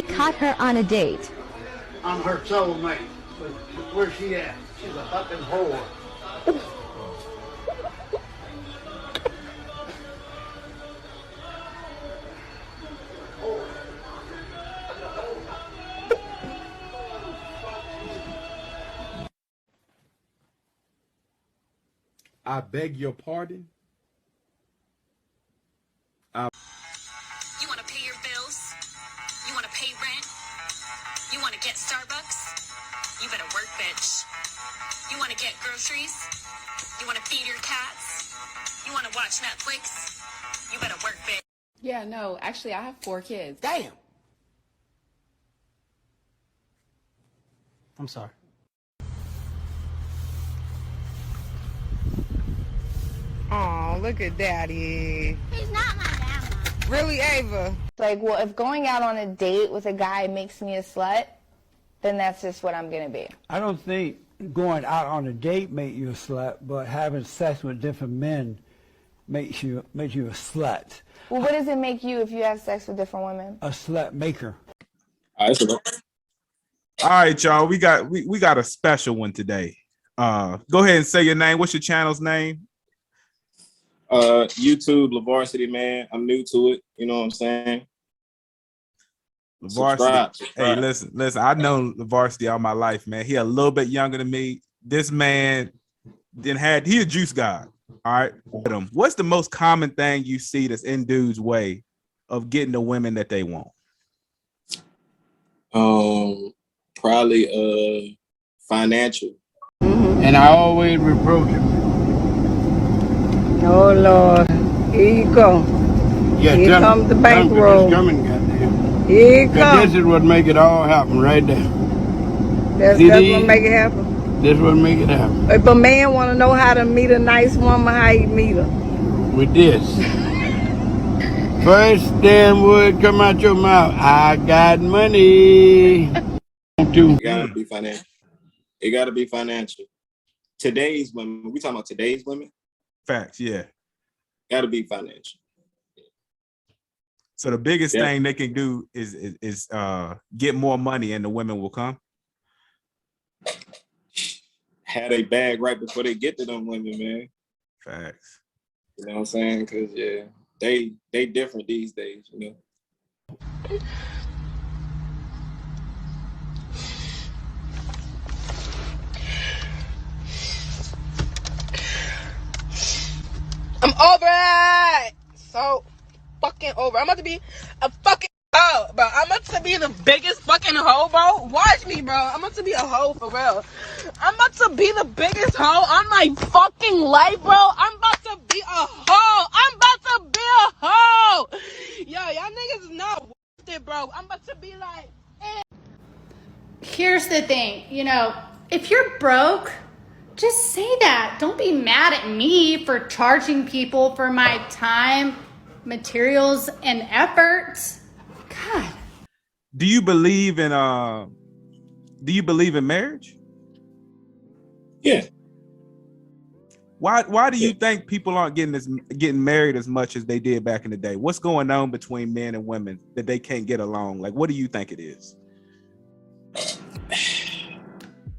he caught her on a date. I'm her soulmate, but where's she at? She's a fucking whore. I beg your pardon? You want to pay your bills? You want to pay rent? You want to get Starbucks? You better work, bitch. You want to get groceries? You want to feed your cats? You want to watch Netflix? You better work, bitch. Yeah, no, actually, I have 4 kids. Damn. I'm sorry. Oh, look at Daddy. He's not my grandma. Really, Ava? Like, well, if going out on a date with a guy makes me a slut, then that's just what I'm going to be. I don't think going out on a date makes you a slut, but having sex with different men makes you a slut. Well, what does it make you if you have sex with different women? A slut maker. All right, y'all. We got a special one today. Go ahead and say your name. What's your channel's name? YouTube, Lavarsity, man. I'm new to it. You know what I'm saying? Lavarsity. Subscribe. Hey, listen. I know Lavarsity all my life, man. He a little bit younger than me. This man he a juice god. All right. What's the most common thing you see that's in dudes' way of getting the women that they want? Probably financial. And I always reproach him. Oh, Lord. Here you go. Yeah, Here comes the bankroll. Coming, goddamn. Here it comes. This is what make it all happen right there. That's what make it happen. This what make it happen. If a man want to know how to meet a nice woman, how you meet her? With this. First damn word come out your mouth. I got money. It gotta be financial. It gotta be financial. Today's women, we talking about today's women? Facts, yeah. Gotta be financial. So the biggest thing they can do is get more money and the women will come. Have a bag right before they get to them women, man. Facts. You know what I'm saying? Cause they different these days, you know. I'm over it. So fucking over. I'm about to be a fucking hoe, bro. I'm about to be the biggest fucking hoe, bro. Watch me, bro. I'm about to be a hoe for real. I'm about to be the biggest hoe on my fucking life, bro. I'm about to be a hoe. I'm about to be a hoe. Yo, y'all niggas is not worth it, bro. I'm about to be like, Here's the thing, if you're broke, just say that. Don't be mad at me for charging people for my time, materials, and effort. God. Do you believe in marriage? Yeah. Why do you think people aren't getting married as much as they did back in the day? What's going on between men and women that they can't get along? Like, what do you think it is?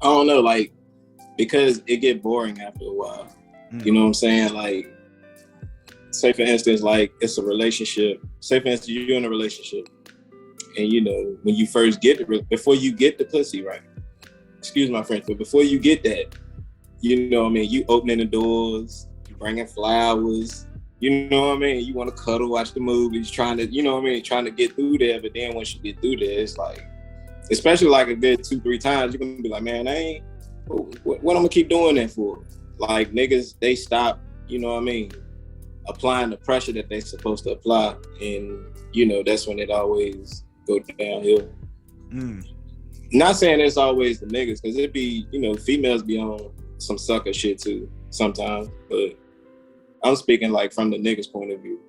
I don't know, like, because it get boring after a while. You know what I'm saying? Like, say for instance, like it's a relationship. Say for instance, you're in a relationship, and when you first before you get the pussy, right? Excuse my French, but before you get that, you opening the doors, you bringing flowers, you know what I mean? You want to cuddle, watch the movies, trying to, trying to get through there. But then once you get through there, it's like, especially like a good 2-3 times, you're gonna be like, man, what I'm gonna keep doing that for? Like niggas, they stop, applying the pressure that they supposed to apply, and that's when it always go downhill. Not saying it's always the niggas, because it be, females be on some sucker shit too sometimes, but I'm speaking like from the niggas' point of view.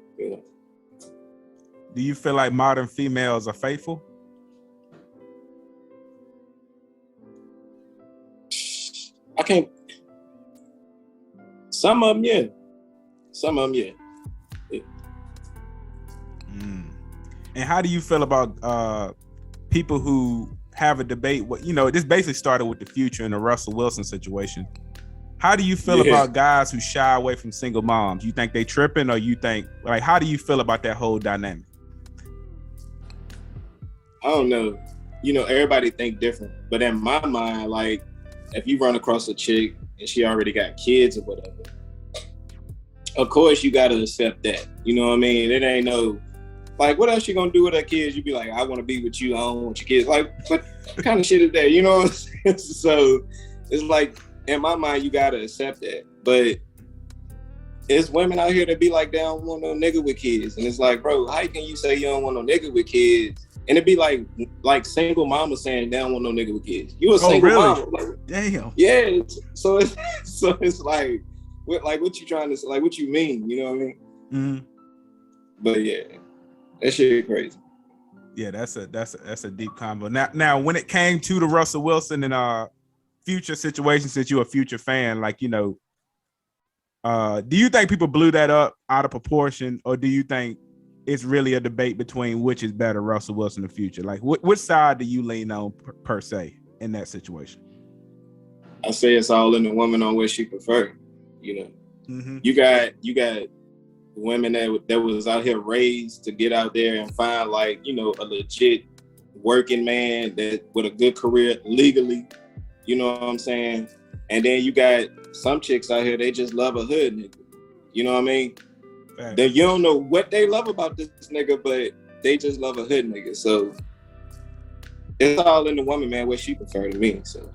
Do you feel like modern females are faithful? I can't. Some of them, yeah. And how do you feel about people who have a debate. What this basically started with the Future and the Russell Wilson situation. How do you feel about guys who shy away from single moms? You think they tripping, or you think how do you feel about that whole dynamic? I don't know. Everybody think different, but in my mind, like if you run across a chick and she already got kids or whatever, of course you got to accept that. You know what I mean? It ain't no like, what else you gonna do with her kids? You be like, I want to be with you. I don't want your kids. Like, what kind of shit is that? You know what I'm saying? So it's like, in my mind, you gotta accept that. But it's women out here that be like, they don't want no nigga with kids. And it's like, bro, how can you say you don't want no nigga with kids? And it'd be like single mama saying they don't want no nigga with kids. You a single mama. Like, damn. Yeah. So it's like what you trying to say? Like, what you mean? You know what I mean? Mm-hmm. But yeah, that shit crazy. Yeah, that's a deep combo. Now, when it came to the Russell Wilson and Future situation, since you're a Future fan, do you think people blew that up out of proportion, or do you think it's really a debate between which is better, Russell Wilson or Future? Like, which side do you lean on per se in that situation? I say it's all in the woman on what she prefer. Mm-hmm. You got women that was out here raised to get out there and find a legit working man that with a good career legally. You know what I'm saying? And then you got some chicks out here, they just love a hood nigga. You know what I mean? Right. You don't know what they love about this nigga, but they just love a hood nigga. So it's all in the woman, man, what she prefer to me. So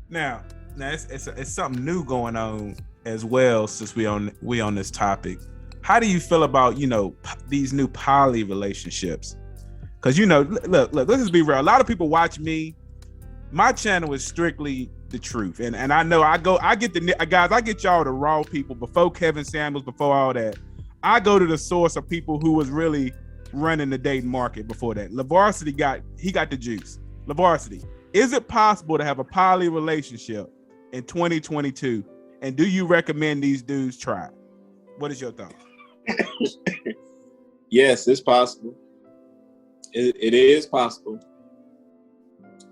now it's something new going on as well, since we on this topic. How do you feel about these new poly relationships? Because look, let's just be real. A lot of people watch me. My channel is strictly the truth, and I know I get y'all the raw people before Kevin Samuels, before all that. I go to the source of people who was really running the dating market before that. Lavarsity got the juice. Lavarsity, is it possible to have a poly relationship in 2022? And do you recommend these dudes try it? What is your thought? Yes, it's possible. It is possible.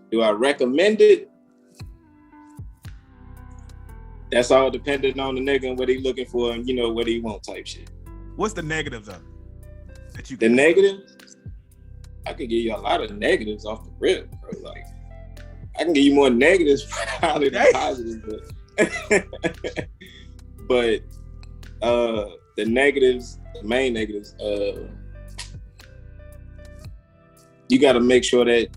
Do I recommend it? That's all dependent on the nigga and what he looking for and what he want type shit. What's the negatives of it? The negatives? I could give you a lot of negatives off the rip, bro. Like, I can give you more negatives probably than positives, but the negatives, the main negatives, you got to make sure that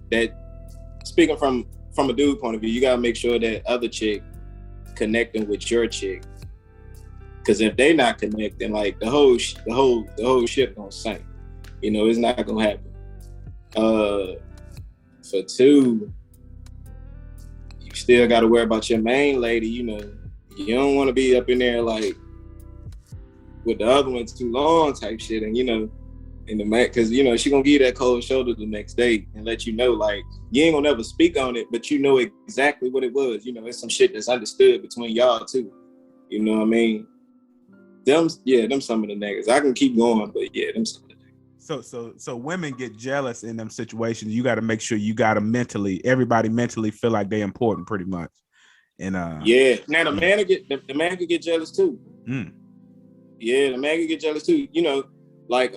speaking from a dude point of view, you got to make sure that other chick connecting with your chick, because if they not connecting, like the whole ship gonna sink. It's not gonna happen. For two, you still got to worry about your main lady. You don't want to be up in there like with the other one too long type shit, and in the because she gonna give you that cold shoulder the next day and let you know, like, you ain't gonna never speak on it, but you know exactly what it was. It's some shit that's understood between y'all too. You know what I mean? Them some of the negatives. I can keep going, but yeah, them some of the negatives. So women get jealous in them situations. You got to make sure everybody mentally feel like they're important, pretty much. And yeah. Now the man could get jealous too. Mm. Yeah, the man could get jealous too. Like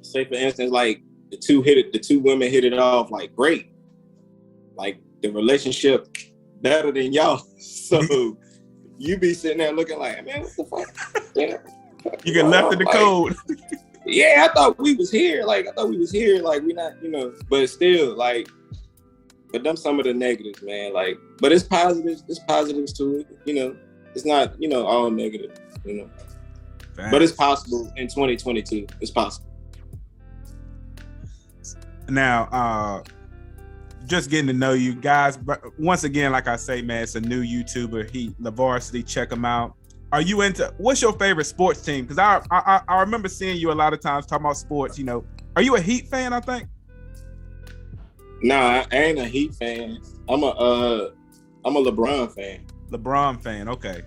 say for instance, like the two women hit it off like great. Like the relationship better than y'all. So you be sitting there looking like, man, what the fuck? Yeah. You get left in the cold. Yeah, I thought we was here. Like we not, but still, like, but them some of the negatives, man. Like, but it's positives to it. It's not, all negative, Thanks. But it's possible in 2022. It's possible. Now, just getting to know you guys. But once again, like I say, man, it's a new YouTuber. Lavarsity, check him out. Are you what's your favorite sports team? Because I remember seeing you a lot of times talking about sports. Are you a Heat fan? I think. Nah, I ain't a Heat fan. I'm a LeBron fan. LeBron fan. Okay.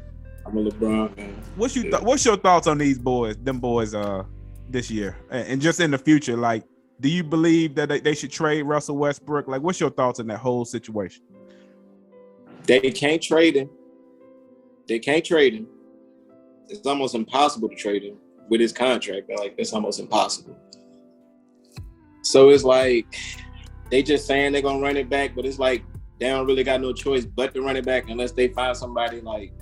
I'm a LeBron fan. What's your thoughts on these boys? Them boys this year, and just in the future? Like, Do you believe that they should trade Russell Westbrook? Like, what's your thoughts on that whole situation? They can't trade him. They can't trade him. It's almost impossible to trade him with his contract. Like, it's almost impossible. So it's like they just saying they're gonna run it back, but it's like they don't really got no choice but to run it back unless they find somebody like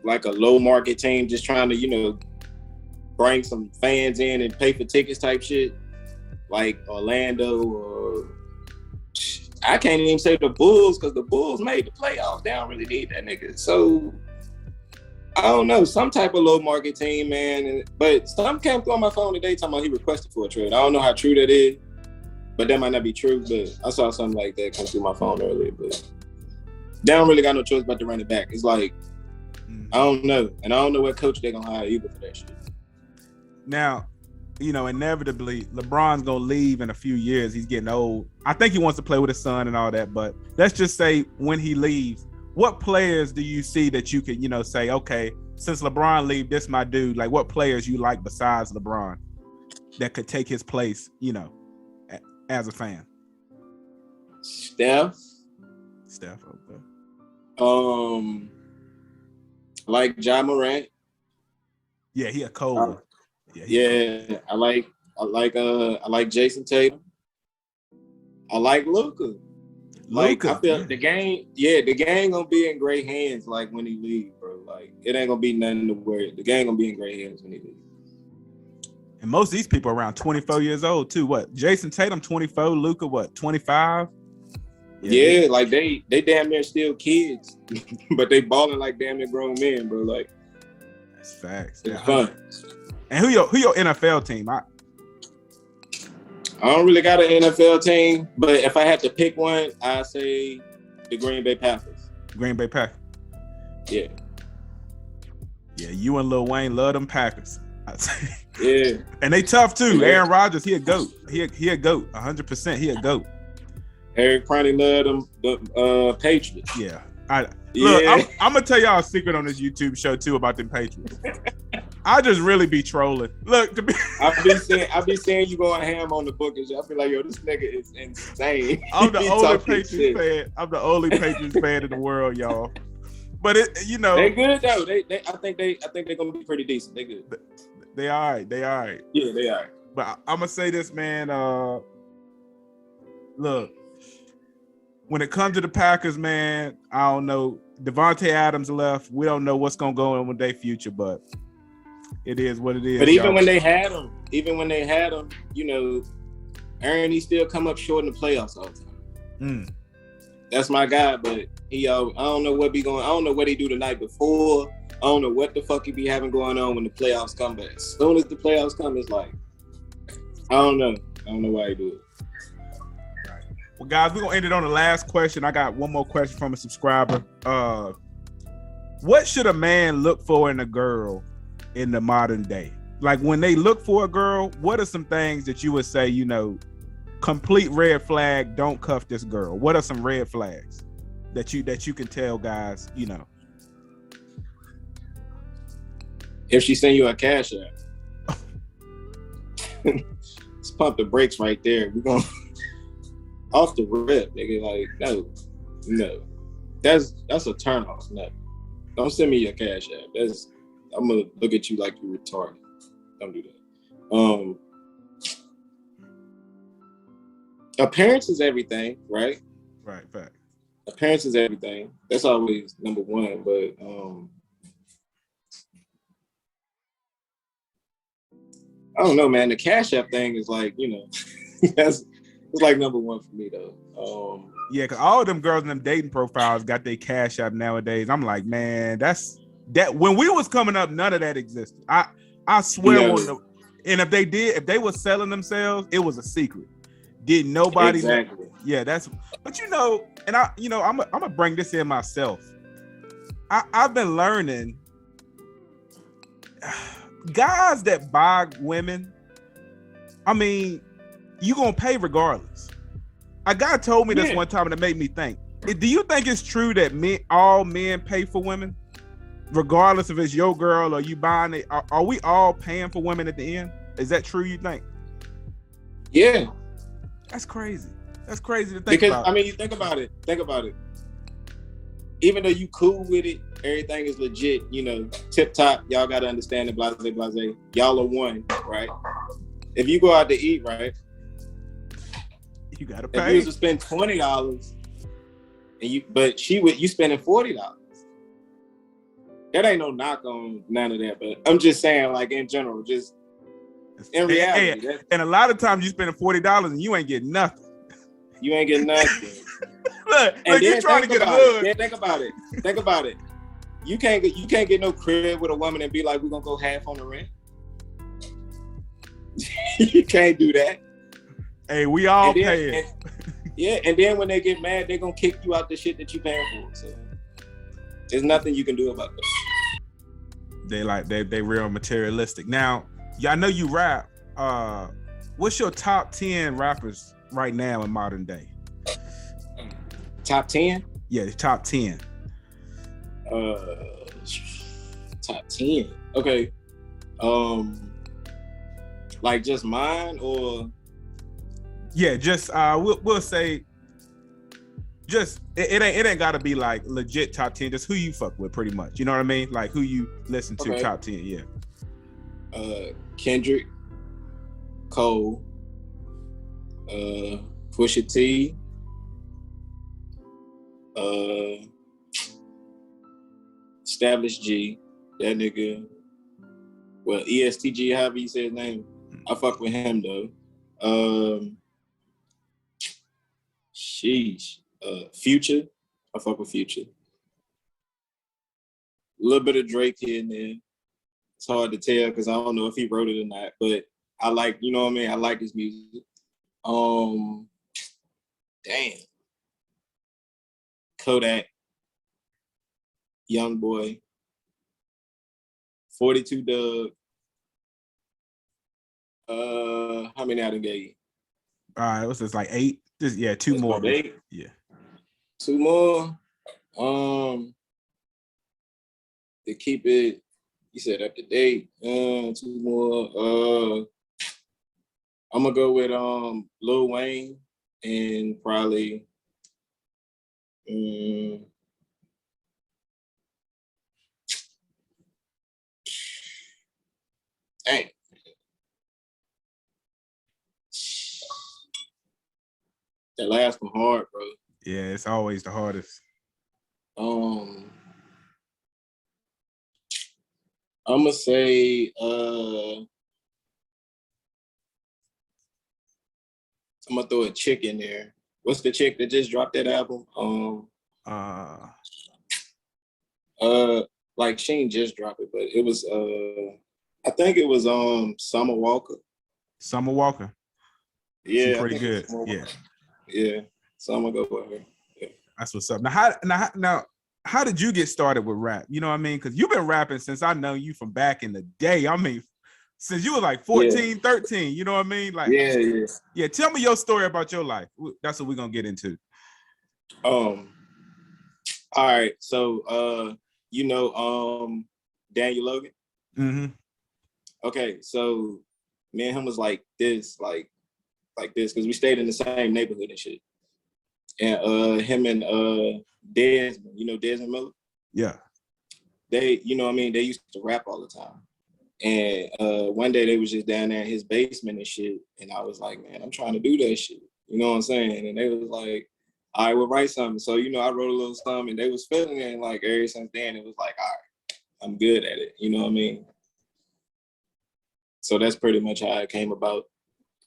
a low market team just trying to, you know, bring some fans in and pay for tickets type shit, like Orlando or I can't even say the Bulls because the Bulls made the playoffs. They don't really need that nigga. So I don't know, some type of low market team, man. But some came through on my phone today talking about he requested for a trade. I don't know how true that is, but that might not be true. But I saw something like that come through my phone earlier. But they don't really got no choice but to run it back. It's like, I don't know. And I don't know what coach they're going to hire either for that shit. Now, you know, inevitably, LeBron's going to leave in a few years. He's getting old. I think he wants to play with his son and all that. But let's just say when he leaves, what players do you see that you could, you know, say, okay, since LeBron leave, this my dude. Like, what players you like besides LeBron that could take his place, you know, as a fan? Steph, okay. Like Ja Morant. Yeah, he a cold one. Yeah, I like Jason Tatum. I like Luka. Like, I feel the game gonna be in great hands. Like when he leaves, bro. Like it ain't gonna be nothing to worry. The game gonna be in great hands when he leaves. And most of these people are around 24 years old too. What? Jason Tatum 24, Luka what? 25. Yeah, like they damn near still kids, but they balling like damn near grown men, bro. Like that's facts. It's fun. And who your NFL team? I don't really got an NFL team, but if I had to pick one, I'd say the Green Bay Packers. Green Bay Packers. Yeah. Yeah, you and Lil Wayne love them Packers. Yeah. And they tough too. Yeah. Aaron Rodgers, he a GOAT. He a GOAT. 100%. He a GOAT. Eric Priney loved them, the Patriots. Yeah. Look, I'm gonna tell y'all a secret on this YouTube show too about them Patriots. I just really be trolling. Look, I be saying you going ham on the book and shit. I feel like, yo, this nigga is insane. I'm the only Patriots fan. I'm the only Patriots fan in the world, y'all. But you know, they good though. I think they're gonna be pretty decent. They good. They all right. They all right. Yeah, they all right. But I'm gonna say this, man. Look, when it comes to the Packers, man, I don't know. Devontae Adams left. We don't know what's gonna go on with their future, but it is what it is. But even when they had him, you know, Ernie still come up short in the playoffs all the time. That's my guy, but I don't know what be going. I don't know what he do the night before. I don't know what the fuck he be having going on when the playoffs come. But as soon as the playoffs come, it's like, I don't know. I don't know why he do it. Well, guys, we're gonna end it on the last question. I got one more question from a subscriber. What should a man look for in a girl in the modern day? Like when they look for a girl, what are some things that you would say, you know, complete red flag, don't cuff this girl? What are some red flags that you can tell guys, you know? If she send you a cash app. Let's pump the brakes right there. We're going off the rip, nigga. Like, no. That's a turn off. No. Don't send me your cash app. I'm gonna look at you like you're retarded. Don't do that. Appearance is everything, right? Right, fact. Appearance is everything. That's always number one. But I don't know, man. The cash app thing is like, you know, it's like number one for me though. Yeah, because all of them girls in them dating profiles got their cash app nowadays. I'm like, man, that when we was coming up, none of that existed. I swear on the, and if they were selling themselves, it was a secret. Did nobody exactly. Yeah, but you know, and I'm gonna bring this in myself. I've been learning guys that buy women, I mean, you gonna pay regardless. A guy told me this one time and it made me think. Do you think it's true that all men pay for women? Regardless if it's your girl or you buying it, are we all paying for women at the end? Is that true, you think? Yeah. That's crazy. That's crazy to think Because about. I mean, you think about it. Even though you cool with it, everything is legit, you know, tip top. Y'all gotta understand the blase. Y'all are one, right? If you go out to eat, right? You gotta If pay. you was to spend $20 and you spending $40. That ain't no knock on none of that, but I'm just saying, like in general, just in reality, and a lot of times you spending $40 and you ain't getting nothing. You ain't getting nothing. look, you trying to get a hug. Yeah, think about it. You can't get no crib with a woman and be like, we're gonna go half on the rent. You can't do that. Hey, we all pay it. And then when they get mad, they're gonna kick you out the shit that you paying for. So there's nothing you can do about that. They real materialistic. Now, I know you rap. What's your top 10 rappers right now in modern day? Top 10? Yeah, top 10. Top 10. Okay. Like just mine or yeah, just we'll say just it ain't gotta be like legit top 10, just who you fuck with pretty much. You know what I mean? Like who you listen to, okay. Top 10, yeah. Kendrick, Cole, Pusha T, Established G, that nigga. Well, ESTG, however you say his name. I fuck with him though. Sheesh. Future. I fuck with Future. A little bit of Drake here and there. It's hard to tell because I don't know if he wrote it or not, but I like, you know what I mean? I like his music. Damn. Kodak. Young Boy. 42 Doug. How many I done gave you? What's this, like 8? Two more. 8? Yeah. 2 more. To keep it, you said up to date. 2 more. I'm gonna go with Lil Wayne and probably dang. That last one hard, bro. Yeah, it's always the hardest. I'm gonna say I'm gonna throw a chick in there. What's the chick that just dropped that album? Like she ain't just dropped it, but it was I think it was Summer Walker. Summer Walker. Yeah, she's pretty good. Yeah. Yeah. So I'm gonna go with her. Yeah. That's what's up. Now how did you get started with rap? You know what I mean? Because you've been rapping since I know you from back in the day. I mean, since you were like 14, 13, you know what I mean? Like, yeah. Tell me your story about your life. That's what we're gonna get into. All right. So you know Daniel Logan? Mm-hmm. Okay, so me and him was like this, like this, because we stayed in the same neighborhood and shit. And him and Desmond, you know Desmond Miller? Yeah. They, you know what I mean, they used to rap all the time. And one day they was just down there in his basement and shit. And I was like, man, I'm trying to do that shit. You know what I'm saying? And they was like, all right, we'll write something. So, you know, I wrote a little something and they was feeling it. And like ever since then, it was like, all right, I'm good at it. You know what I mean? So that's pretty much how it came about.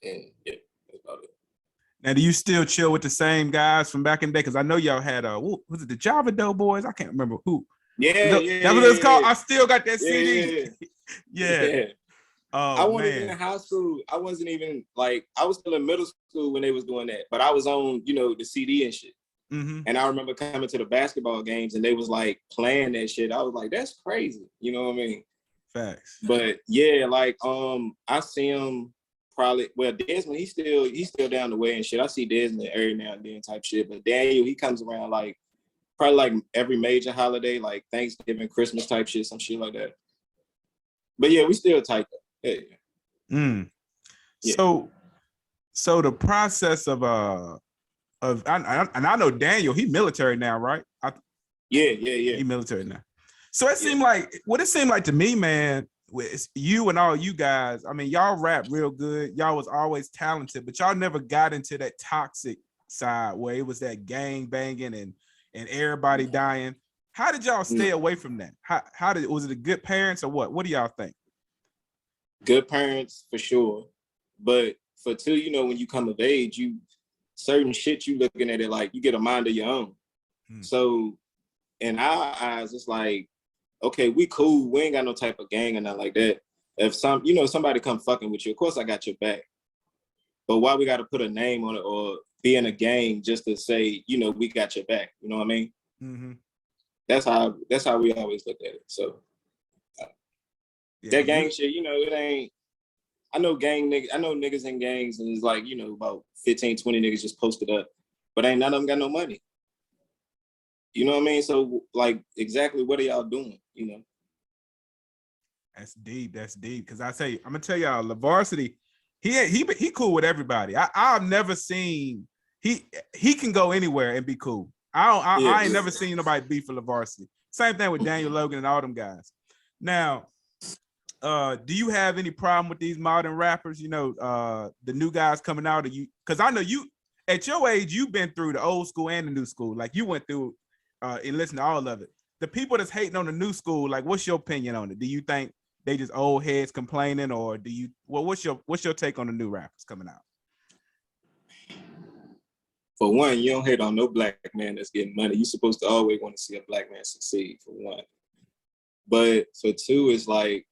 And yeah, that's about it. Now, do you still chill with the same guys from back in the day? Because I know y'all had, was it the Java Dough Boys? I can't remember who. Yeah, that's what it's called. I still got that CD. Yeah. Oh, I wasn't man. even in high school. I wasn't even like, I was still in middle school when they was doing that. But I was on, you know, the CD and shit. Mm-hmm. And I remember coming to the basketball games and they was like playing that shit. I was like, that's crazy. You know what I mean? Facts. But yeah, like I see him probably, well, Desmond, he's still down the way and shit. I see Desmond every now and then type shit. But Daniel, he comes around like probably like every major holiday, like Thanksgiving, Christmas type shit, some shit like that. But yeah, we still tight though. Yeah. Yeah. So So the process of and I know Daniel, he military now, right? Yeah. He military now. So it seemed like what it seemed like to me, man, with you and all you guys. I mean, y'all rap real good. Y'all was always talented, but y'all never got into that toxic side where it was that gang banging and everybody dying. How did y'all stay away from that? How did was it the good parents or what? What do y'all think? Good parents for sure, but for two, you know, when you come of age, you certain shit you looking at it like you get a mind of your own. So in our eyes, it's like, okay, we cool. We ain't got no type of gang or nothing like that. If somebody come fucking with you, of course I got your back. But why we got to put a name on it or be in a gang just to say, you know, we got your back? You know what I mean? Mm-hmm. That's how we always look at it. So that gang shit, you know, it ain't. I know niggas in gangs, and it's like, you know, about 15, 20 niggas just posted up, but ain't none of them got no money. You know what I mean? So like, exactly what are y'all doing? You know? That's deep. That's deep. Because I'm gonna tell y'all, Lavarsity, he cool with everybody. I've never seen he can go anywhere and be cool. I ain't never seen nobody beef for Lavarsity. Same thing with Daniel Logan and all them guys. Now, do you have any problem with these modern rappers? You know, the new guys coming out of you, because I know you at your age, you've been through the old school and the new school. Like you went through and listened to all of it. The people that's hating on the new school, like, what's your opinion on it? Do you think they just old heads complaining, or do you? Well, what's your take on the new rappers coming out? For one, you don't hate on no black man that's getting money. You're supposed to always want to see a black man succeed, for one. But for two, it's like,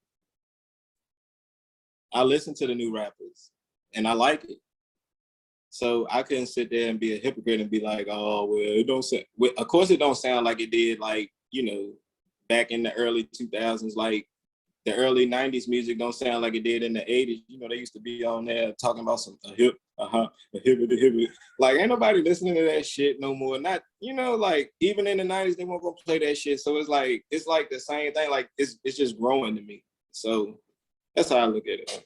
I listen to the new rappers and I like it. So I couldn't sit there and be a hypocrite and be like, oh, well, it don't sound, well, of course it don't sound like it did, like, you know, back in the early 2000s, like the early 90s music don't sound like it did in the 80s. You know, they used to be on there talking about some a hip. Like, ain't nobody listening to that shit no more. Not, you know, like, even in the 90s, they won't go play that shit. So it's like the same thing. Like, it's just growing to me. So that's how I look at it.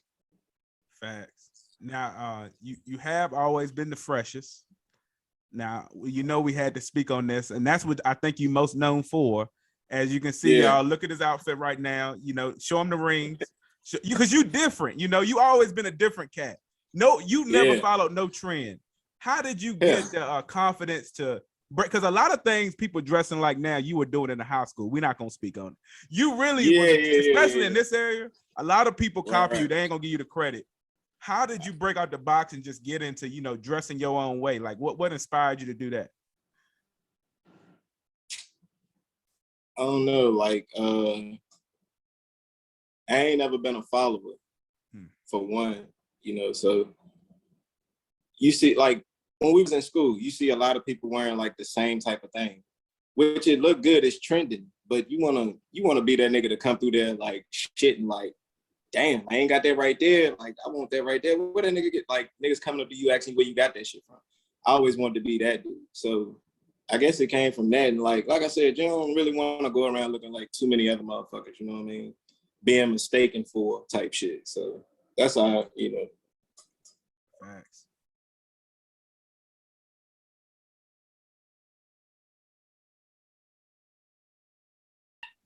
Facts. Now, you have always been the freshest. Now, you know, we had to speak on this, and that's what I think you most known for. As you can see, y'all, look at his outfit right now. You know, show him the rings, because you different. You know, you always been a different cat. No, you never followed no trend. How did you get the confidence to break? Because a lot of things people dressing like now, you were doing in the high school. We're not gonna speak on it. You really, especially in this area, a lot of people copy you. They ain't gonna give you the credit. How did you break out the box and just get into, you know, dressing your own way? Like, what inspired you to do that? I don't know. Like, I ain't never been a follower, for one, you know. So you see, like, when we was in school, you see a lot of people wearing like the same type of thing, which it look good, it's trending, but you wanna be that nigga to come through there like shitting like, damn, I ain't got that right there. Like, I want that right there. Where that nigga get? Like, niggas coming up to you asking where you got that shit from. I always wanted to be that dude. So I guess it came from that. And like I said, you don't really want to go around looking like too many other motherfuckers, you know what I mean? Being mistaken for type shit. So that's how, you know. Facts.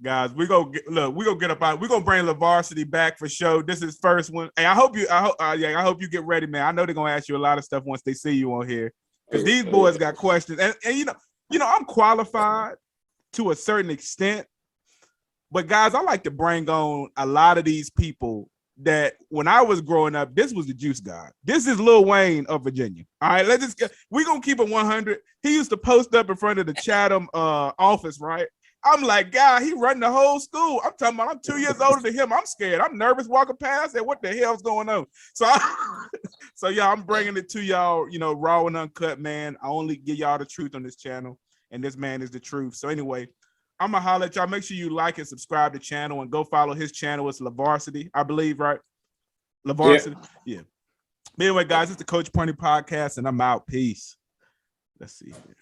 Guys, we're gonna get up out. We're gonna bring Lavarsity back for show. This is first one. Hey, I hope you get ready, man. I know they're gonna ask you a lot of stuff once they see you on here, because these boys got questions. And you know, I'm qualified to a certain extent, but guys, I like to bring on a lot of these people that when I was growing up, this was the Juice God. This is Lil Wayne of Virginia. All right, we're gonna keep it 100. He used to post up in front of the Chatham office, right? I'm like, God, he running the whole school. I'm talking about I'm 2 years older than him. I'm scared. I'm nervous walking past and what the hell's going on? So yeah, I'm bringing it to y'all, you know, raw and uncut, man. I only give y'all the truth on this channel, and this man is the truth. So anyway, I'm gonna holler at y'all. Make sure you like and subscribe to the channel and go follow his channel. It's Lavarsity, I believe, right? Lavarsity. Yeah. But anyway, guys, it's the Coach Pony Podcast, and I'm out. Peace. Let's see here.